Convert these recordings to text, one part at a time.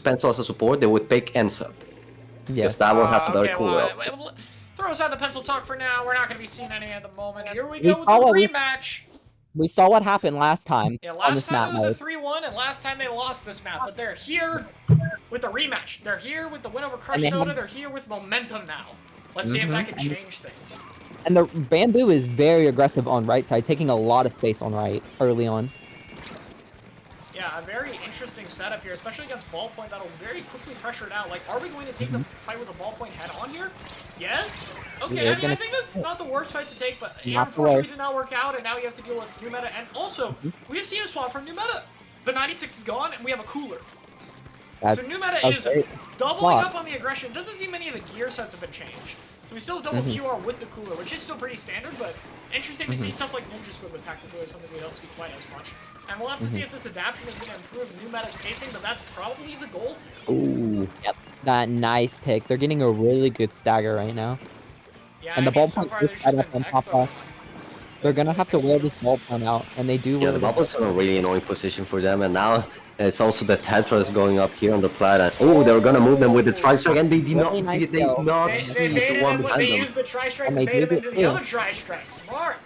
Pencil as a support, they would pick Ensa. Because Yes. that one has a better Okay, cooler. well, throw aside the pencil talk for now. We're not going to be seeing any at the moment. Here we We go with saw the what rematch. We saw what happened last time Yeah, on last this time map it was a mode. 3-1, and last time they lost this map. But they're here with the rematch. They're here with the win over Crush Soda. They're here with momentum now. Let's see if that can change things. And the Bamboo is very aggressive on right side, taking a lot of space on right early on. Yeah, a very interesting setup here, especially against Ballpoint. That'll very quickly pressure it out. Like, are we going to take the fight with a Ballpoint head on here? Yes? Okay, I mean, I think that's not the worst fight to take, but unfortunately did not work out, and now you have to deal with new meta. And also, we have seen a swap from new meta. The 96 is gone, and we have a cooler. So new meta is doubling up on the aggression. Doesn't seem many of the gear sets have been changed. So we still have double QR with the cooler, which is still pretty standard, but interesting to see stuff like Ninja Squid with Tactical is something we don't see quite as much. And we'll have to see if this adaptation is going to improve new meta's pacing, but that's probably the goal. Ooh, yep, that nice pick. They're getting a really good stagger right now. Yeah, and the Ballpoint just right up on top off. They're gonna have to wear this Ballpoint out, and they do. Yeah, the Ballpoint's in a really annoying position for them, and now it's also the Tetras going up here on the plat. And oh, they're gonna move them with the Tri-Strike, and they did not, see the one behind them. They used the Tri-Strike to bait him into the other Tri-Strike. Smart.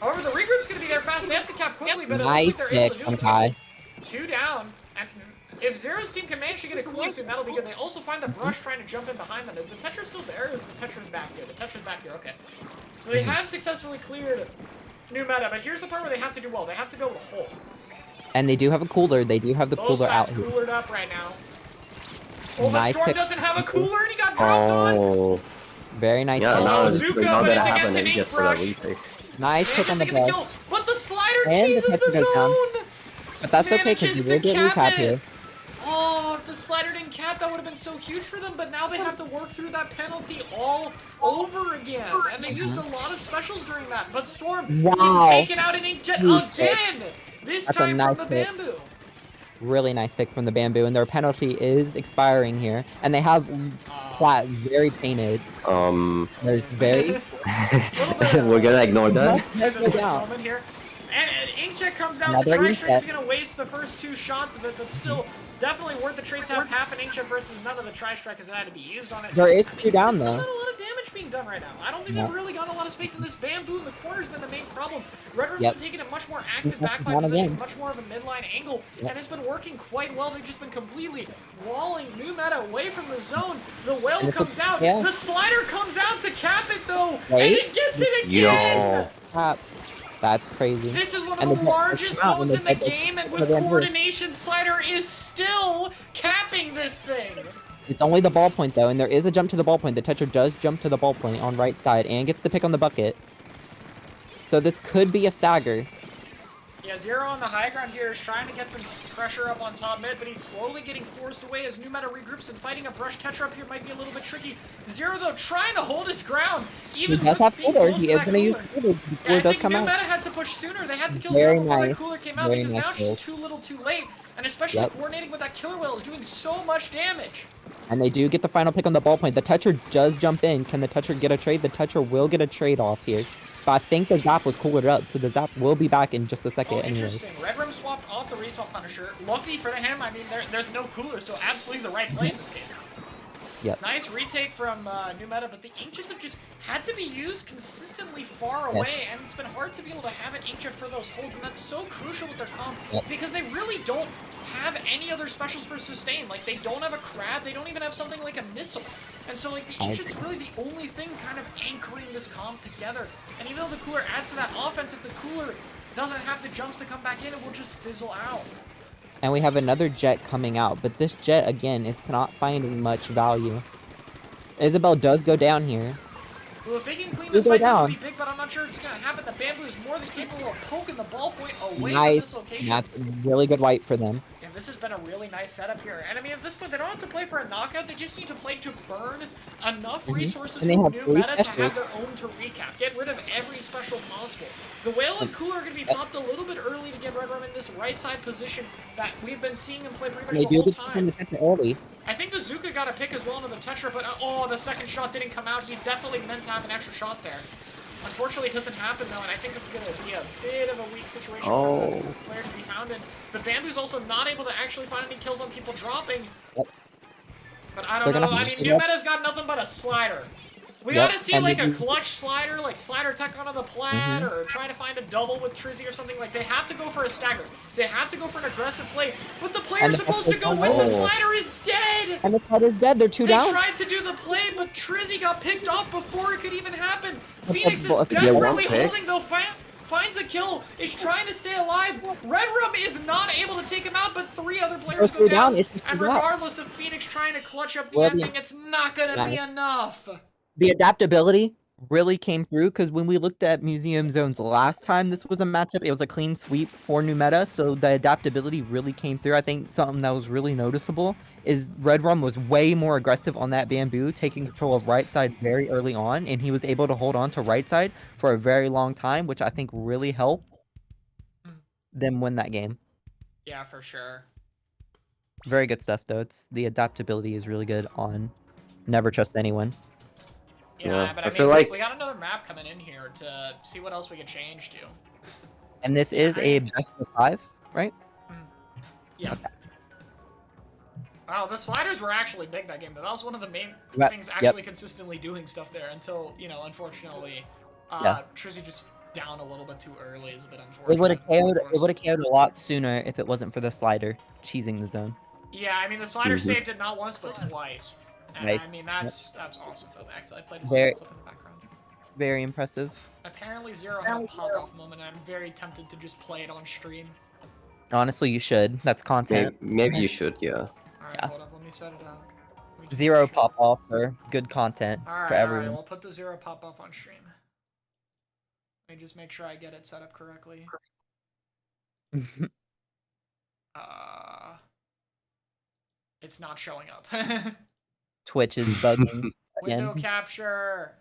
However, the regroup's gonna be there fast. They have to cap quickly, but it looks like they're able to do it. 2 down, and if Zero's team can manage to get a cool soon, that'll be good. They also find the Brush trying to jump in behind them. Is the Tetra still there? Or is the Tetra's back here? The Tetra's back here, okay. So they have successfully cleared new meta, but here's the part where they have to do well. They have to build a hole. And they do have a cooler. They do have the cooler out here. Coolered up right now. Oh, but Storm doesn't have a cooler, and he got dropped on. Very nice. Yeah, now Zuka, but it's against an ink brush. Nice pick on the ball. But the slider cheeses the zone. But that's okay, because you will get recap here. Oh, if the slider didn't cap, that would have been so huge for them, but now they have to work through that penalty all over again. And they used a lot of specials during that. But Storm is taken out an Inkjet again! This time from the Bamboo. Really nice pick from the Bamboo, and their penalty is expiring here. And they have Plat very painted. There's very... We're gonna ignore that. And Inkjet comes out, the Tri-Strike's gonna waste the first 2 shots of it, but still definitely worth the trade to have happen. Inkjet versus none of the Tri-Strike has had to be used on it. There is 2 down though. There's not a lot of damage being done right now. I don't think they've really gotten a lot of space, and this Bamboo in the corner's been the main problem. Red Room's been taking a much more active backline position, much more of a midline angle, and it's been working quite well. They've just been completely walling new meta away from the zone. The Whale comes out, the slider comes out to cap it though, and it gets it again! That's crazy. This is one of the largest zones in the game, and with coordination, Slider is still capping this thing. It's only the Ballpoint though, and there is a jump to the Ballpoint. The Tetra does jump to the Ballpoint on right side and gets the pick on the bucket. So this could be a stagger. Yeah, Zero on the high ground here is trying to get some pressure up on top mid, but he's slowly getting forced away as new meta regroups, and fighting a Brush Tetra up here might be a little bit tricky. Zero, though, trying to hold his ground. Even he does have cooler. He is going to use cooler before it does come out. New meta had to push sooner. They had to kill Zero before the cooler came out, because now she's too little too late. And especially coordinating with that Killer Whale is doing so much damage. And they do get the final pick on the Ballpoint. The Tetra does jump in. Can the Tetra get a trade? The Tetra will get a trade off here. But I think the Zap was coolered up, so the Zap will be back in just a second anyways. Interesting. Red Room swapped off the Reswap Punisher. Lucky for him, I mean, there's no cooler, so absolutely the right play in this case. Yep. Nice retake from new meta, but the Inkjets have just had to be used consistently far away, and it's been hard to be able to have an Inkjet for those holds, and that's so crucial with their comp, because they really don't have any other specials for sustain. Like, they don't have a crab, they don't even have something like a missile. And so, like, the Inkjet's really the only thing kind of anchoring this comp together. And even though the cooler adds to that offense, if the cooler doesn't have the jumps to come back in, it will just fizzle out. And we have another Jet coming out, but this Jet, again, it's not finding much value. Isabel does go down here. Well, if they can clean this fight, this will be big, but I'm not sure it's going to happen. The Bamboo is more than capable of poking the Ballpoint away from this location. That's really good white for them. Yeah, this has been a really nice setup here. And I mean, at this point, they don't have to play for a knockout. They just need to play to burn enough resources from new meta to have their own to recap. Get rid of every special possible. The Whale and Cooler are going to be popped a little bit early to get Red Room in this right side position that we've been seeing him play pretty much the whole time. Early. I think the Zuka got a pick as well into the Tetra, but oh, the second shot didn't come out. He definitely meant to have an extra shot there. Unfortunately, it doesn't happen though, and I think it's going to be a bit of a weak situation Oh. for the player to be found in. But Bamboo's also not able to actually find any kills on people dropping. Yep. But I don't know. I mean, New Meta's got nothing but a slider. We gotta see like a clutch slider, like slider tech onto the plat, or try to find a double with Trizzy or something. Like, they have to go for a stagger. They have to go for an aggressive play. But the player supposed to go with the slider is dead! And the slider's dead, they're 2 down. They tried to do the play, but Trizzy got picked off before it could even happen. Phoenix is desperately holding, though. Finds a kill, is trying to stay alive. Red Room is not able to take him out, but 3 other players go down. And regardless of Phoenix trying to clutch up the ending, it's not gonna be enough. The adaptability really came through, because when we looked at Museum Zones last time this was a matchup, it was a clean sweep for New Meta, so the adaptability really came through. I think something that was really noticeable is Red Rum was way more aggressive on that Bamboo, taking control of right side very early on, and he was able to hold on to right side for a very long time, which I think really helped them win that game. Yeah, for sure. Very good stuff, though. The adaptability is really good on Never Trust Anyone. Yeah, but I feel like we got another map coming in here to see what else we could change to. And this is a best of 5, right? Yeah. Okay. Wow, the sliders were actually big that game, but that was one of the main things actually consistently doing stuff there until, you know, unfortunately, Trizzy just down a little bit too early is a bit unfortunate. It would have KO'd a lot sooner if it wasn't for the slider cheesing the zone. Yeah, I mean, the slider saved it not once, but twice. And nice. I mean, that's awesome, though. Actually, I played a clip in the background. Very impressive. Apparently, Zero had a pop-off moment, and I'm very tempted to just play it on stream. Honestly, you should. That's content. Maybe you should, yeah. Alright, hold up. Let me set it up. Zero pop-offs are good content for everyone. Alright, we'll put the Zero pop-off on stream. Let me just make sure I get it set up correctly. It's not showing up. Twitch is bugging again. Window capture.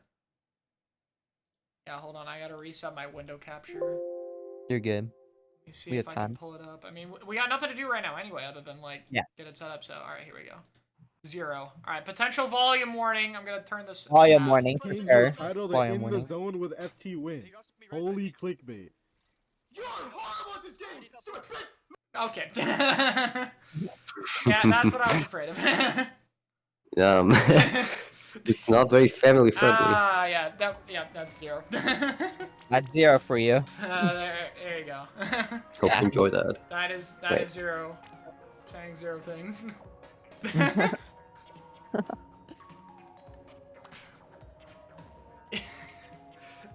Yeah, hold on. I gotta reset my window capture. You're good. Let me see if I can pull it up. I mean, we got nothing to do right now anyway, other than like get it set up. So, all right, here we go. 0. All right, potential volume warning. I'm gonna turn this. Volume warning for sure. Volume warning. In the zone with FT win. Holy clickbait. You're horrible at this game. Okay. Yeah, that's what I was afraid of. It's not very family friendly. Yeah, that's 0. That's 0 for you. There you go. Hope you enjoy that. That is 0. Saying 0 things.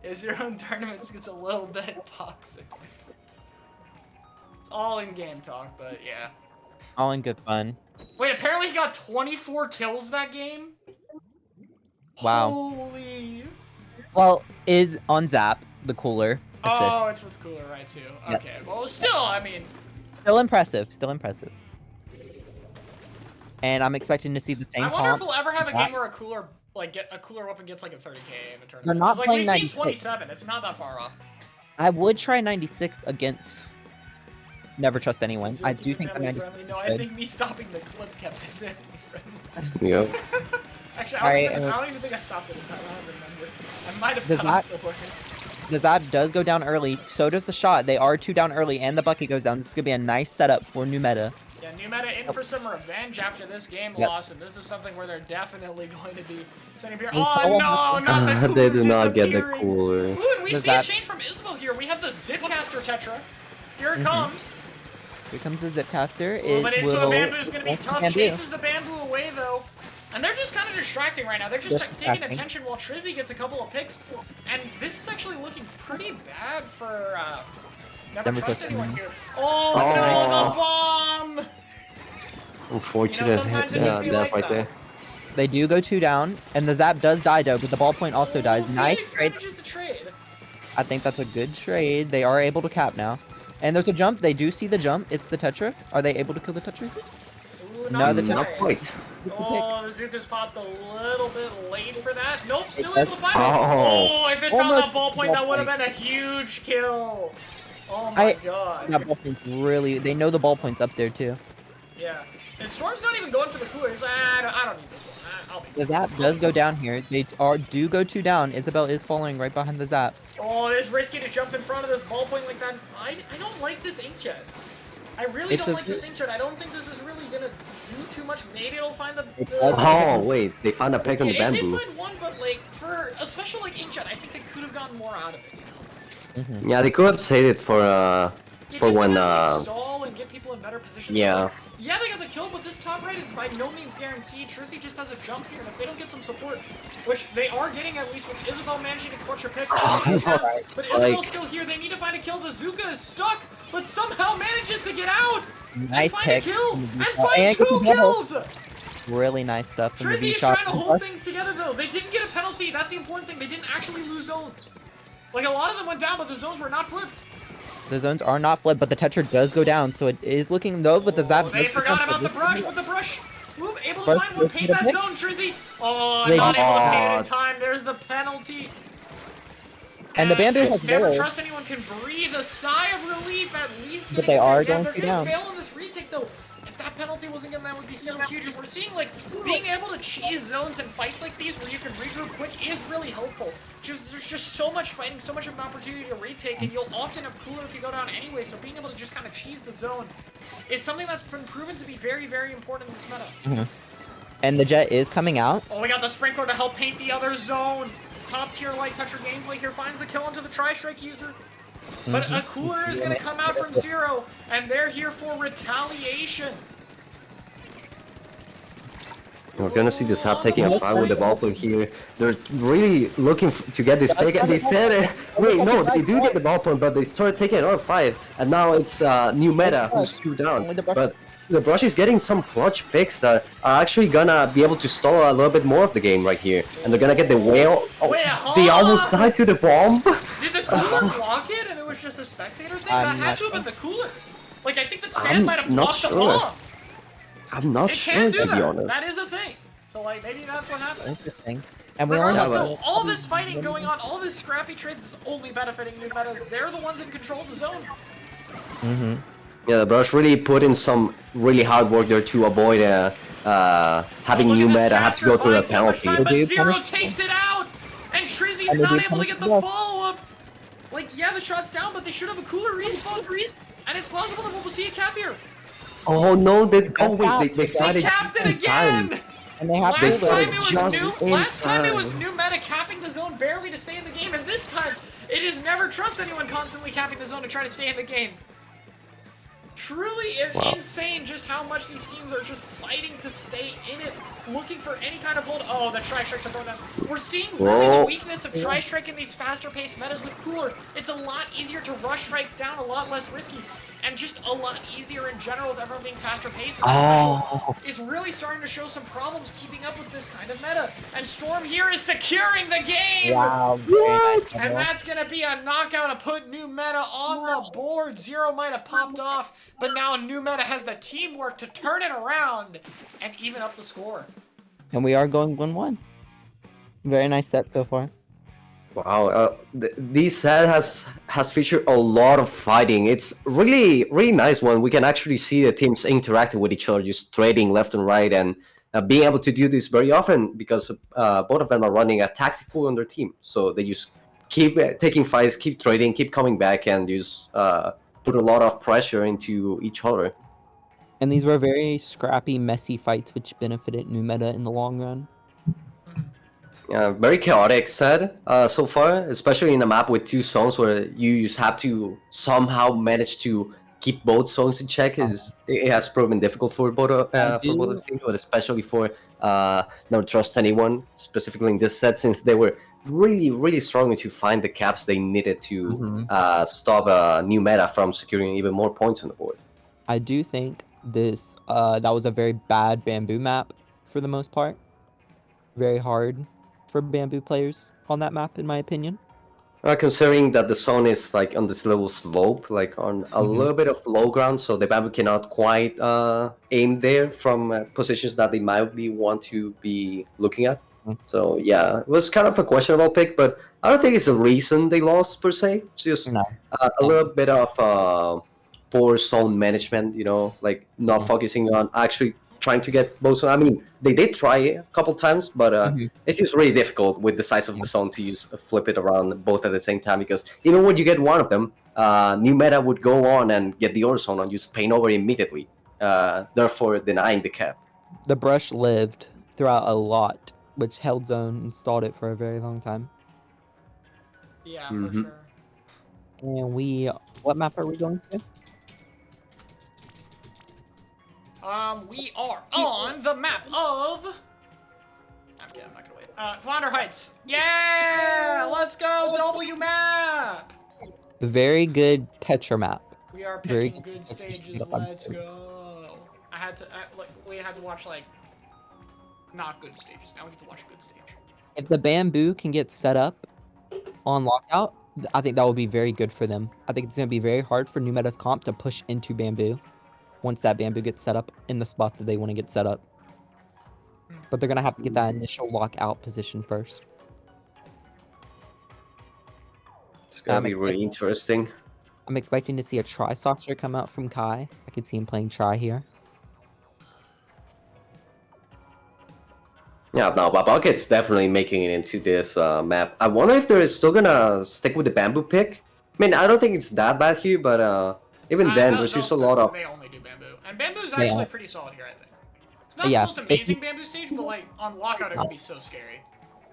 Is your own tournaments gets a little bit toxic. It's all in game talk, but yeah. All in good fun. Wait, apparently he got 24 kills that game? Wow. Holy. Well, is on Zap the cooler assist. Oh, it's with cooler, right, too. Okay, well, still, I mean. Still impressive. Still impressive. And I'm expecting to see the same. I wonder if we'll ever have a game where a cooler, weapon gets like a 30k in a tournament. They're not playing 96. We've seen 27. It's not that far off. I would try 96 against Never Trust Anyone. I do think the 96 is No, I think me stopping the clip kept it family friendly. Yep. Actually, I don't even think I stopped it in time. I don't remember. I might have cut off the word. The Zap does go down early. So does the shot. They are 2 down early, and the bucket goes down. This is going to be a nice setup for New Meta. Yeah, New Meta in for some revenge after this game loss, and this is something where they're definitely going to be sending beer. Oh no, not the cooler. They do not get the cooler. Ooh, and we see a change from Isabel here. We have the Zipcaster Tetra. Here it comes. Here comes the Zipcaster. But the Bamboo's going to be tough. Chases the Bamboo away, though. And they're just kind of distracting right now. They're just taking attention while Trizzy gets a couple of picks. And this is actually looking pretty bad for Never Trust Anyone here. Oh, no, the bomb! Unfortunate death right there. They do go 2 down, and the Zap does die, though, but the ballpoint also dies. Nice trade. I think that's a good trade. They are able to cap now. And there's a jump. They do see the jump. It's the Tetra. Are they able to kill the Tetra? No, the Tetra. Not quite. Oh, the Zuka's popped a little bit late for that. Nope, still able to find it. Oh, if it found that ballpoint, that would have been a huge kill. Oh my god. That ballpoint's really... They know the ballpoint's up there, too. Yeah. And Storm's not even going for the cooler. He's like, I don't need this one. I'll be The zap does go down here. They do go 2 down. Isabel is following right behind the zap. Oh, it is risky to jump in front of this ballpoint like that. I don't like this inkjet. I really don't like this inkjet. I don't think this is really gonna do too much. Maybe it'll find the Oh wait, they found a pick on the It bamboo. did find one, but like for a special like inkjet, I think they could have gotten more out of it. Yeah, they could have saved it for when stall and get people in better positions. yeah. Like, yeah, they got the kill, but this top right is by no means guaranteed. Trizzy just has a jump here, and if they don't get some support, which they are getting at least with Isabel managing to clutch her pick, but Isabel's still here. They need to find a kill. The Zuka is stuck, but somehow manages to get out. Nice and find pick. a kill and find 2 kills. Really nice stuff from the Trizzy is V-shot. trying to hold things together though. They didn't get a penalty. That's the important thing. They didn't actually lose zones. Like a lot of them went down, but the zones were not flipped. The zones are not flipped, but the Tetra does go down, so it is looking though. But the zap. They forgot about the brush. With the brush, able to find one. Paint that zone, Trizzy. Oh, not able to paint it in time. There's the penalty. And the bamboo has never rolled. trust anyone can breathe a sigh of relief at least. But they are going they're to gonna down. fail in this retake though. If that penalty wasn't given, that would be so huge. And we're seeing like being able to cheese zones in fights like these where you can regroup quick is really helpful. There's just so much fighting, so much of an opportunity to retake, and you'll often have cooler if you go down anyway. So being able to just kind of cheese the zone is something that's been proven to be very, very important in this meta. And the jet is coming out. Oh, we got the sprinkler to help paint the other zone. Top tier light toucher gameplay here finds the kill onto the tri-strike user. But a cooler is going to come out from 0, and they're here for retaliation. We're gonna see this Hap taking a fight with the ballpoint here. They're really looking to get this pick, and they said it. Wait, no, they do get the ballpoint, but they start taking another fight, and now it's new meta who's 2 down. But the brush is getting some clutch picks that are actually gonna be able to stall a little bit more of the game right here, and they're gonna get the whale. Oh, they almost died to the bomb. Did the cooler block it, and it was just a spectator thing? That had to have been the cooler. Like I think the stand might have blocked the bomb. I'm not sure, to be honest. That is a thing. So, like, maybe that's what happened. Interesting. And we only have all this fighting going on, all this scrappy trades is only benefiting new metas. They're the ones in control of the zone. Yeah, the brush really put in some really hard work there to avoid having new meta have to go through a penalty. But 0 takes it out, and Trizzy's not able to get the follow-up. Like, yeah, the shot's down, but they should have a cooler respawn, and it's possible that we'll see a cap here. Oh no, they capped it again! And they have last time it was new meta capping the zone barely to stay in the game, and this time it is never trust anyone constantly capping the zone to try to stay in the game. Truly insane just how much these teams are just fighting to stay in it, looking for any kind of hold. Oh, the tri-strike to throw down. We're seeing really the weakness of tri-strike in these faster paced metas with cooler. It's a lot easier to rush strikes down, a lot less risky, and just a lot easier in general with everyone being faster paced. Is really starting to show some problems keeping up with this kind of meta. And Storm here is securing the game! Wow. And that's gonna be a knockout to put new meta on the board. 0 might have popped off, but now new meta has the teamwork to turn it around and even up the score. And we are going 1-1. Very nice set so far. Wow, this set has featured a lot of fighting. It's really nice when we can actually see the teams interacting with each other, just trading left and right, and being able to do this very often because both of them are running a tactical on their team. So they just keep taking fights, keep trading, keep coming back, and just put a lot of pressure into each other. And these were very scrappy, messy fights, which benefited new meta in the long run. Yeah, very chaotic set so far, especially in a map with 2 zones where you just have to somehow manage to keep both zones in check. It has proven difficult for both of the teams, but especially for not trust anyone, specifically in this set, since they were really struggling to find the caps they needed to stop new meta from securing even more points on the board. I do think this that was a very bad bamboo map for the most part. Very hard for bamboo players on that map, in my opinion. Considering that the zone is like on this little slope, like on a little bit of low ground, so the bamboo cannot quite aim there from positions that they might want to be looking at. So yeah, it was kind of a questionable pick, but I don't think it's a reason they lost per se. It's just a little bit of poor zone management, you know, like not focusing on actually trying to get both. I mean, they did try a couple times, but it's just really difficult with the size of the zone to use flip it around both at the same time, because even when you get one of them, new meta would go on and get the other zone and just paint over immediately, therefore denying the cap. The brush lived throughout a lot, which held zone and stalled it for a very long time. Yeah, for sure. And what map are we going to? We are on the map of... Okay, I'm not gonna wait. Flounder Heights. Yeah! Let's go, W map! Very good Tetra map. We are Very picking good stages. Let's go. We had to watch, like, not good stages. Now we get to watch a good stage. If the bamboo can get set up on lockout, I think that will be very good for them. I think it's going to be very hard for New Meta's comp to push into bamboo once that bamboo gets set up in the spot that they want to get set up. But they're going to have to get that initial lockout position first. It's going to be really interesting. I'm expecting to see a Tri-Saucer come out from Kai. I could see him playing Tri here. Yeah, no, but Bucket's definitely making it into this map. I wonder if they're still gonna stick with the bamboo pick. I mean, I don't think it's that bad here, but even then, there's just a lot of... They only do bamboo. And bamboo's actually pretty solid here, I think. It's not the most amazing bamboo stage, but, like, on lockout, it would be so scary.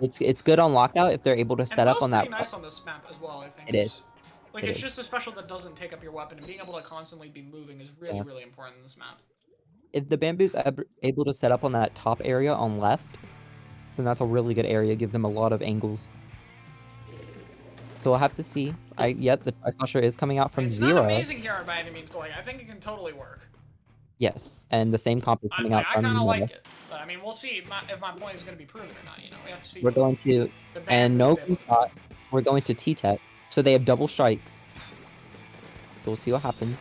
It's good on lockout if they're able to set up on that. It's pretty nice on this map as well, I think. It is. Like, it's just a special that doesn't take up your weapon, and being able to constantly be moving is really, really important in this map. If the bamboo's able to set up on that top area on left, then that's a really good area. It gives them a lot of angles. So we'll have to see. Yep, the Tri-Slasher is coming out from zero. It's not amazing here by any means, but like, I think it can totally work. Yes, and the same comp is coming out from... I kind of like it, but I mean, we'll see if my point is going to be proven or not, you know? We have to see. We're going to... And no shot, we're going to T-Tech. So they have double strikes. So we'll see what happens.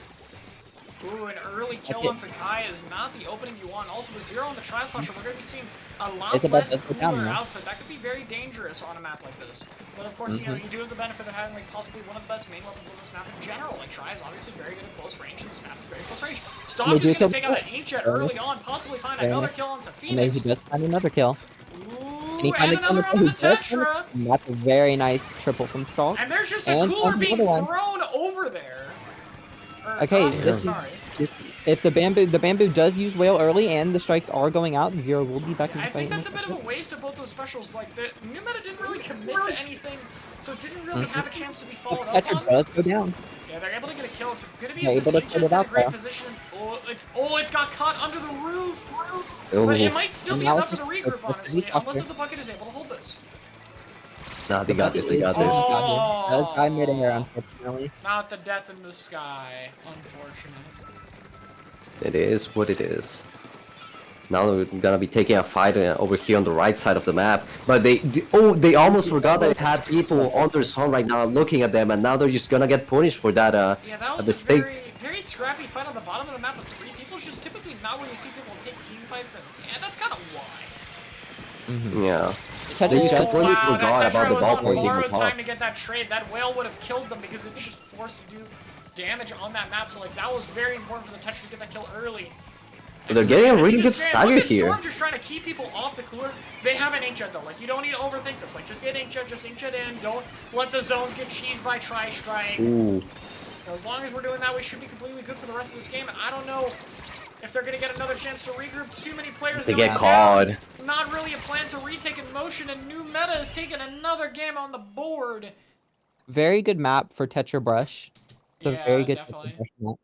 Ooh, an early kill on Sakai is not the opening you want. Also, with zero on the Tri-Slasher, we're going to be seeing a lot less cooler output. That could be very dangerous on a map like this. But of course, you know, you do have the benefit of having like possibly one of the best main weapons on this map in general. Like, Tri is obviously very good at close range, and this map is very close range. Stomp is going to take out that Inkjet early on, possibly find another kill onto Phoenix. Maybe he does find another kill. Ooh, and another onto the Tetra. That's a very nice triple from Stalk. And there's just a cooler being thrown over there. Okay, if the bamboo does use whale early and the strikes are going out, zero will be back in the fight. I think that's a bit of a waste of both those specials. Like, the new meta didn't really commit to anything, so it didn't really have a chance to be followed up on. Tetra does go down. Yeah, they're able to get a kill. It's going to be able to put it out in a great position. Oh, it's got caught under the roof. But it might still be enough for the regroup, honestly, unless if the bucket is able to hold this. Nah, they got this, they got this. That was by mid-air, unfortunately. Not the death in the sky, unfortunately. It is what it is. Now we're gonna be taking a fight over here on the right side of the map. But they almost forgot that it had people on their zone right now looking at them, and now they're just gonna get punished for that yeah, that was mistake. A very scrappy fight on the bottom of the map with 3 people. It's just typically not where you see people take team fights, and that's kind of why. Yeah. They just completely forgot about the ball point. Borrowed time to get that trade. That whale would have killed them because it's just forced to do damage on that map. So like that was very important for the Tetra to get that kill early. But they're getting a really good stagger here. Storm just trying to keep people off the cooler. They have an inkjet though. Like you don't need to overthink this. Like just get inkjet, just inkjet in. Don't let the zones get cheesed by Tri-Strike. Ooh. As long as we're doing that, we should be completely good for the rest of this game. And I don't know if they're going to get another chance to regroup. Too many players. They get caught. Not really a plan to retake in motion, and New Meta is taking another game on the board. Very good map for Tetra Brush. It's a very good definitely. Map.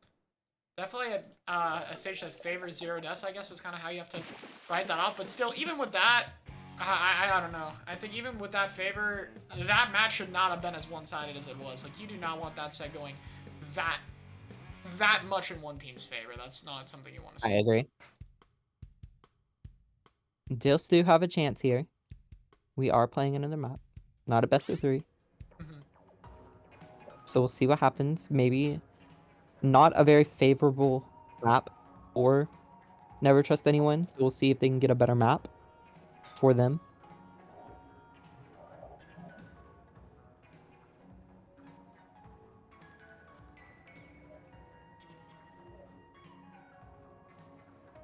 Definitely a stage that favors zero deaths, I guess, is kind of how you have to write that off. But still, even with that, I don't know. I think even with that favor, that match should not have been as one-sided as it was. Like, you do not want that set going that much in one team's favor. That's not something you want to see. I agree. Still do have a chance here. We are playing another map. Not a best of 3. So we'll see what happens. Maybe not a very favorable map or Never Trust Anyone. So we'll see if they can get a better map for them.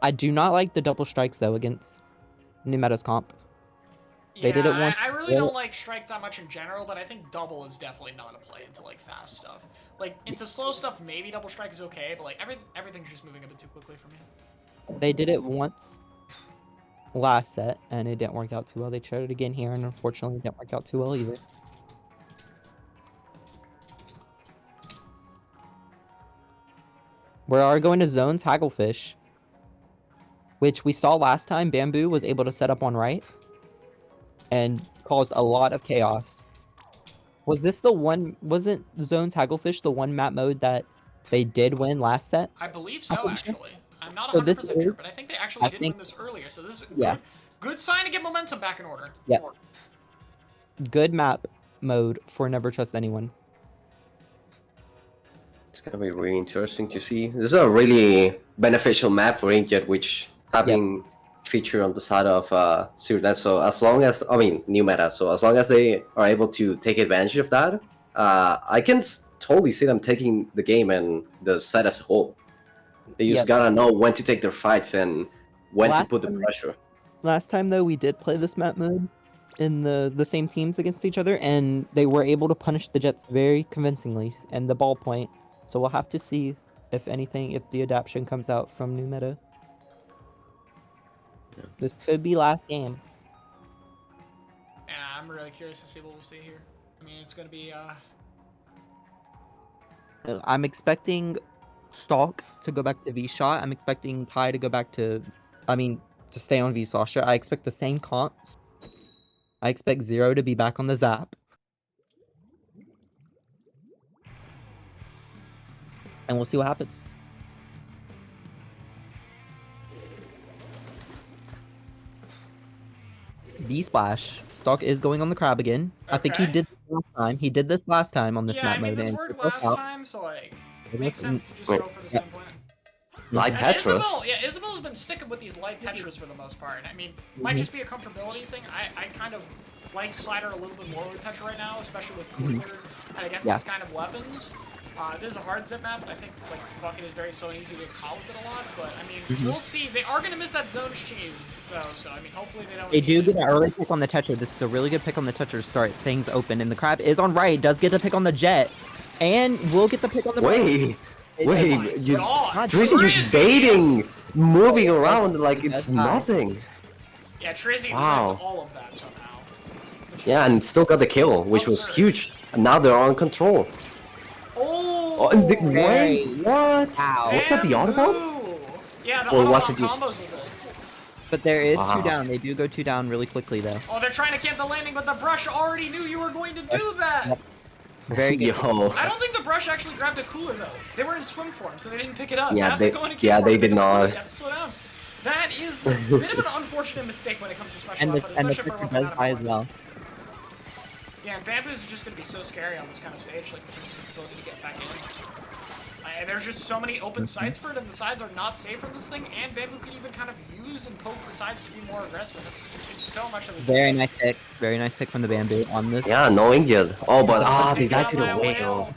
I do not like the double strikes though against New Meta's comp. They did it once. I really don't like strike that much in general, but I think double is definitely not a play into like fast stuff. Like into slow stuff, maybe double strike is okay, but like everything's just moving a bit too quickly for me. They did it once last set, and it didn't work out too well. They tried it again here, and unfortunately, it didn't work out too well either. We are going to zones Hagglefish, which we saw last time. Bamboo was able to set up on right and caused a lot of chaos. Was this the one? Wasn't zones Hagglefish the one map mode that they did win last set? I believe so, actually. I'm not 100% So this sure, is- but I think they actually did win this earlier, so this is Yeah. good sign to get momentum back in order. Yeah. Good map mode for Never Trust Anyone. It's gonna be really interesting to see. This is a really beneficial map for Inkjet, which having feature on the side of Zero. So as long as new meta. So as long as they are able to take advantage of that, I can totally see them taking the game and the set as a whole. They just gotta know when to take their fights and when to put the pressure. Last time though, we did play this map mode in the same teams against each other, and they were able to punish the Jets very convincingly and the ballpoint. So we'll have to see if anything, if the adaptation comes out from new meta. Yeah. This could be last game. Yeah, I'm really curious to see what we'll see here. I mean, it's gonna be I'm expecting Stalk to go back to V-Shot. I'm expecting Kai to go back to, to stay on V-Slasher. I expect the same comps. I expect Zero to be back on the Zap. And we'll see what happens. V-Splash. Stalk is going on the crab again. I think he Okay. did this last time. He did this last time on this yeah, map I mean, mode. this and worked it worked last out. time, so like, it It makes worked- sense to just Wait. go for the same plan. Like And Tetris. Isabel's been sticking with these light Tetras for the most part. I mean, might just be a comfortability thing. I kind of like Slider a little bit more with Tetra right now, especially with Cooler and against this kind of weapons. There's a hard zip map, but I think like Bucket is very so easy to call with it a lot. But I mean, we'll see. They are gonna miss that zone cheese though, so I mean, hopefully they don't. They do get an early pick on the Tetra. This is a really good pick on the Tetra to start things open. And the crab is on right. Does get the pick on the Jet. And will get the pick on the Wait, Get on. Trizzy just baiting, moving around like it's That's high. nothing. Yeah, Trizzy Wow. wins all of that somehow. Yeah, and still got the kill, which was huge. And now they're on control. Oh! and Very- wait, what? Ow. Was that the Autobomb? Bamboo! Yeah, the Or was Autobomb it just- combos with it. But there is Wow. 2 down. They do go 2 down really quickly though. Oh, they're trying to camp the landing, but the brush already knew you were going to do that! Yep. Very good. Yo. I don't think the brush actually grabbed a cooler though. They were in swim form, so they didn't pick it up. Yeah, Now they- they're going to yeah, keep they form, did pick up the cooler. not. You have to slow down. That is a bit of an unfortunate mistake when it comes to special And the weapons, and the especially for a Tetra weapon does out high of as form. well. Yeah, and Bamboo is just going to be so scary on this kind of stage, like in terms of its ability to get back in. And there's just so many open sides for it, and the sides are not safe from this thing, and Bamboo can even kind of use and poke the sides to be more aggressive. It's so much of a Very nice pick. Very nice pick from the Bamboo on this. Yeah, no Injured. Oh, but they Take died out to the that whale.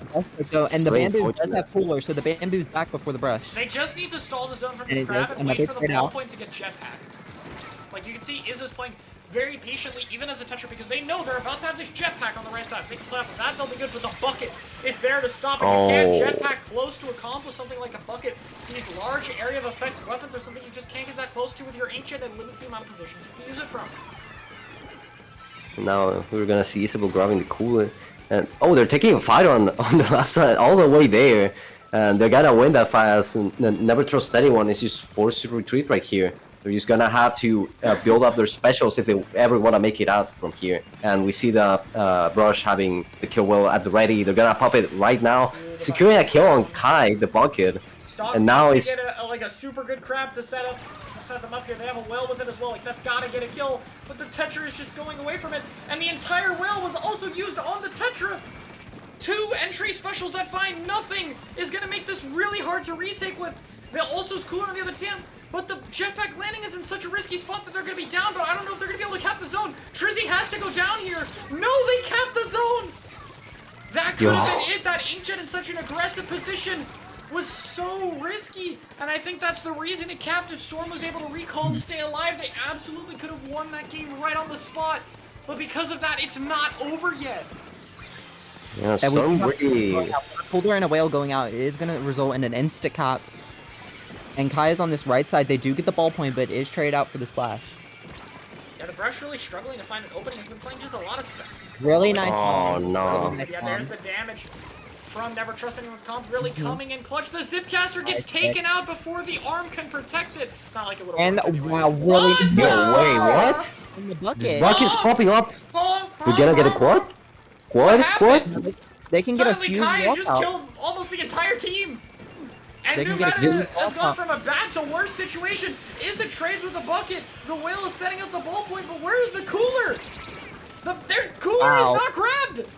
So, and the Great Bamboo does fortunate. have cooler, so the Bamboo's back before the brush. They just need to stall the zone from And this it crab does and wait another for the trade ball out. point to get jetpack. Like you can see, Izza's playing very patiently, even as a Tetra, because they know they're about to have this jetpack on the right side. They can play off of that, they'll be good, but the bucket is there to stop it. You can't jetpack close to accomplish something like a bucket. These large area of effect weapons are something you just can't get that close to with your ancient and limit the amount of positions you can use it from. Now we're gonna see Isabel grabbing the cooler. And oh, they're taking a fight on the left side all the way there. And they're gonna win that fight, and Never Trust Anyone is just forced to retreat right here. They're just gonna have to build up their specials if they ever want to make it out from here. And we see the Brush having the kill well at the ready. They're gonna pop it right now, securing a kill on Kai, the bucket. Stop And now needs to it's- get like a super good crab to set them up here. They have a whale with it as well. Like that's gotta get a kill, but the Tetra is just going away from it, and the entire whale was also used on the Tetra. 2 entry specials that find nothing is gonna make this really hard to retake with. They also is cooler on the other team, but the jetpack landing is in such a risky spot that they're gonna be down. But I don't know if they're gonna be able to cap the zone. Trizzy has to go down here. No, they capped the zone. That could have been it. That Inkjet in such an aggressive position. was so risky, and I think that's the reason it capped. If Storm was able to recall and stay alive, they absolutely could have won that game right on the spot. But because of that, it's not over yet. Yeah, And we Storm have really... Poulder and a whale going out is going to result in an insta cap. And Kai is on this right side. They do get the ball point, but is traded out for the splash. Yeah, the Brush really struggling to find an opening. He's been playing just a lot of stuff. Really nice Oh, bomb. no. Really nice Yeah, bomb. there's the damage from Never Trust Anyone's Comp. Really coming in clutch. The Zipcaster gets Nice taken out before the arm can protect it. Not like it would have And worked anyway. wow, really What No the- way, what? in the bucket. This bucket is popping up. Huh? We're gonna get a quad? What Quad? happened? They can get a Suddenly huge Kai has just walkout. killed almost the entire team. And They New can get a Meta huge has gone walkout. from a bad to worse situation. Is it trades with the bucket? The whale is setting up the ball point, but where's the cooler? Their cooler Wow. is not grabbed.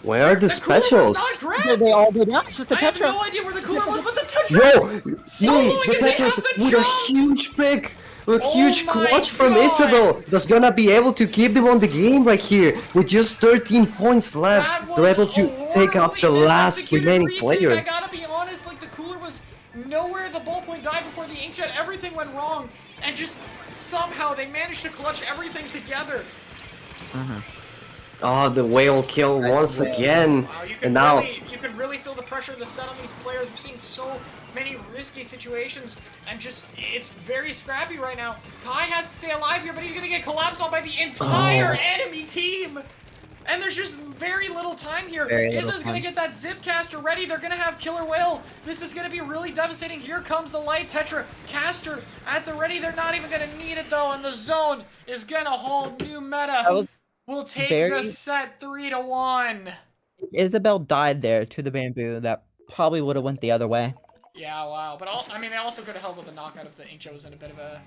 Where are the The cooler was specials? not They grabbed. all go down. It's just a I have tetra. no idea where the cooler was, but the Tetra Whoa! is Wait, soloing the and they have Tetris the with a jump! huge pick! A Oh huge my clutch from God. Isabel that's gonna be able to keep them on the game right here with just 13 points left. That was They're able to a take out the horribly last misexecuted remaining retake. player. I gotta be honest, like the cooler was nowhere. The ball point died before the inkjet. Everything went wrong, and just somehow they managed to clutch everything together. Oh, the whale kill once again. Wow, you And can now, you can really feel the pressure of the set on these players. We're seeing so many risky situations, and just it's very scrappy right now. Kai has to stay alive here, but he's gonna get collapsed on by the entire enemy team. And there's just very little time here. Very little Izza's gonna time. get that Zipcaster ready. They're gonna have Killer Whale. This is gonna be really devastating. Here comes the Light Tetra Caster at the ready. They're not even gonna need it though, and the zone is gonna hold New Meta. That was We'll take very- the set 3-1. If Isabel died there to the bamboo, that probably would have went the other way. Yeah, wow. But I mean, they also could have held with the knockout if the Inkjet was in a bit of a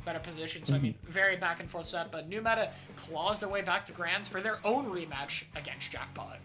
better position. So I mean, very back and forth set. But New Meta claws their way back to Grands for their own rematch against Jackpot.